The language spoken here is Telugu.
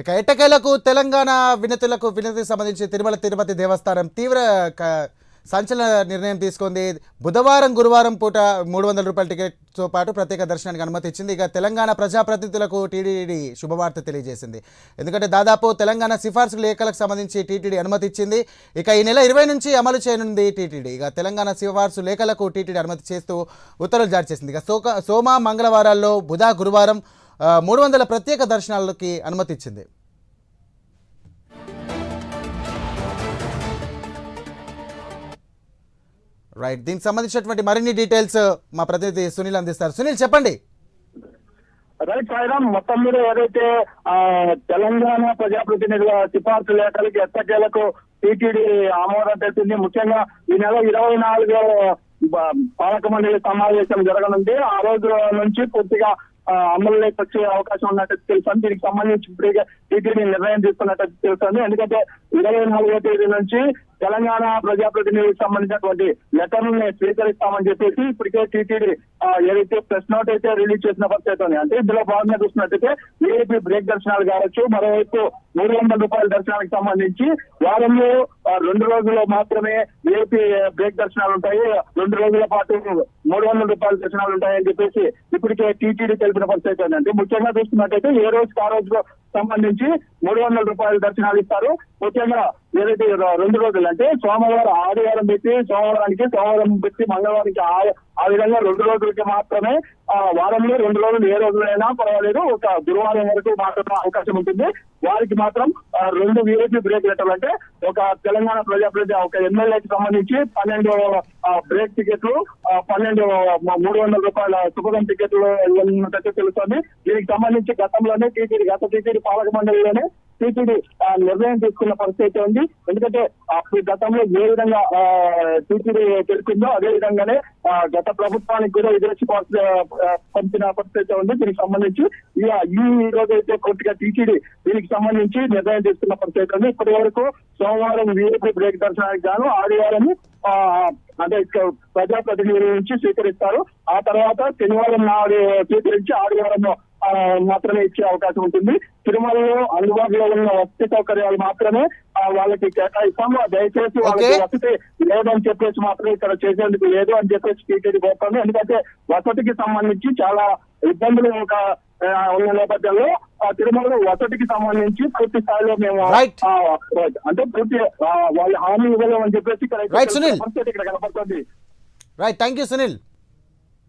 ఇక ఎట్టకేలకు తెలంగాణ వినతికి సంబంధించి తిరుమల తిరుపతి దేవస్థానం తీవ్ర సంచలన నిర్ణయం తీసుకుంది. బుధవారం గురువారం పూట 300 రూపాయల టికెట్తో పాటు ప్రత్యేక దర్శనానికి అనుమతి ఇచ్చింది. ఇక తెలంగాణ ప్రజాప్రతినిధులకు టీటీడీ శుభవార్త తెలియజేసింది. ఎందుకంటే దాదాపు తెలంగాణ సిఫార్సు లేఖలకు సంబంధించి టీటీడీ అనుమతి ఇచ్చింది. ఇక ఈ నెల 20 నుంచి అమలు చేయనుంది టీటీడీ. ఇక తెలంగాణ సిఫార్సు లేఖలకు టీటీడీ అనుమతి చేస్తూ ఉత్తర్వులు జారీ చేసింది. ఇక సోమ మంగళవారాల్లో బుధ గురువారం 300 ప్రత్యేక దర్శనాలకి అనుమతి ఇచ్చింది. రైట్, దీనికి సంబంధించినటువంటి మరిన్ని డీటెయిల్స్ మా ప్రతినిధి సునీల్ అందిస్తారు. సునీల్, చెప్పండి. రైట్ సాయిరామ్, మొత్తం మీద ఏదైతే తెలంగాణ ప్రజాప్రతినిధుల సిఫార్సు లేఖలకి ఎట్టకేలకు టీటీడీ ఆమోదం తెలిసింది. ముఖ్యంగా ఈ నెల 24 పాలక మండలి సమావేశం జరగనుంది. ఆ రోజు నుంచి పూర్తిగా అమలులోకి వచ్చే అవకాశం ఉన్నట్టు తెలుస్తుంది. దీనికి సంబంధించి ఇప్పటికే టీటీడీ నిర్ణయం తీసుకున్నట్టు తెలుస్తుంది. ఎందుకంటే 24వ తేదీ నుంచి తెలంగాణ ప్రజాప్రతినిధులకు సంబంధించినటువంటి లెటర్లని స్వీకరిస్తామని చెప్పేసి ఇప్పటికే టీటీడీ ఏదైతే ప్రెస్ నోట్ అయితే రిలీజ్ చేసిన పరిస్థితి ఉంది. అంటే ఇందులో భాగంగా చూసినట్టయితే ఏపీ బ్రేక్ దర్శనాలు కావచ్చు, మరోవైపు 300 రూపాయల దర్శనానికి సంబంధించి వారంలో 2 రోజుల్లో మాత్రమే ఏపీ బ్రేక్ దర్శనాలు ఉంటాయి, 2 రోజుల పాటు 300 రూపాయల దర్శనాలు ఉంటాయని చెప్పేసి ఇప్పటికే టీటీడీ తెలిపిన పరిస్థితి ఉంది. అంటే ముఖ్యంగా చూసుకున్నట్టయితే ఏ రోజుకి ఆ రోజుకు సంబంధించి 300 రూపాయల దర్శనాలు ఇస్తారు. ముఖ్యంగా ఏదైతే 2 రోజులు అంటే సోమవారం ఆదివారం పెట్టి సోమవారం పెట్టి మంగళవారానికి ఆ విధంగా 2 రోజులకి మాత్రమే వారంలో 2 రోజులు ఏ రోజులైనా పర్వాలేదు, ఒక గురువారం వరకు మాత్రమే అవకాశం ఉంటుంది. వారికి మాత్రం 2 వీఐపీ బ్రేక్ లెటర్లు అంటే ఒక తెలంగాణ ప్రజాప్రతినిధి ఒక ఎమ్మెల్యేకి సంబంధించి 12 బ్రేక్ టికెట్లు, 12 300 రూపాయల సుఖదం టికెట్లు ఉన్నట్టు తెలుస్తుంది. దీనికి సంబంధించి గతంలోనే టీటీడీ పాలక మండలిలోనే టీటీడీ నిర్ణయం తీసుకున్న పరిస్థితి ఉంది. ఎందుకంటే గతంలో ఏ విధంగా టీటీడీ తెలిసిందో అదే విధంగానే గత ప్రభుత్వానికి కూడా ఎదురొచ్చి పంపిన పరిస్థితి ఉంది. దీనికి సంబంధించి ఈ రోజు అయితే కొద్దిగా టీటీడీ దీనికి సంబంధించి నిర్ణయం తీసుకున్న పరిస్థితి ఉంది. ఇప్పటి వరకు సోమవారం వీఐపీ బ్రేక్ దర్శనానికి గాను ఆదివారం అంటే ప్రజాప్రతినిధుల నుంచి స్వీకరిస్తారు. ఆ తర్వాత శనివారం నాడు స్వీకరించి ఆదివారం మాత్రమే ఇచ్చే అవకాశం ఉంటుంది. తిరుమలలో అందుబాటులో ఉన్న వసతి సౌకర్యాలు మాత్రమే వాళ్ళకి కేటాయిస్తాము. దయచేసి వాళ్ళకి వసతి లేదని చెప్పేసి మాత్రం ఇక్కడ చేసేందుకు లేదు అని చెప్పేసి టీటీడీ కోరుతుంది. ఎందుకంటే వసతికి సంబంధించి చాలా ఇబ్బందులు ఉన్న నేపథ్యంలో తిరుమలలో వసతికి సంబంధించి పూర్తి స్థాయిలో మేము అంటే పూర్తి వాళ్ళు హామీ ఇవ్వలేమని చెప్పేసి ఇక్కడ కనపడుతుంది. Right, thank you Sunil.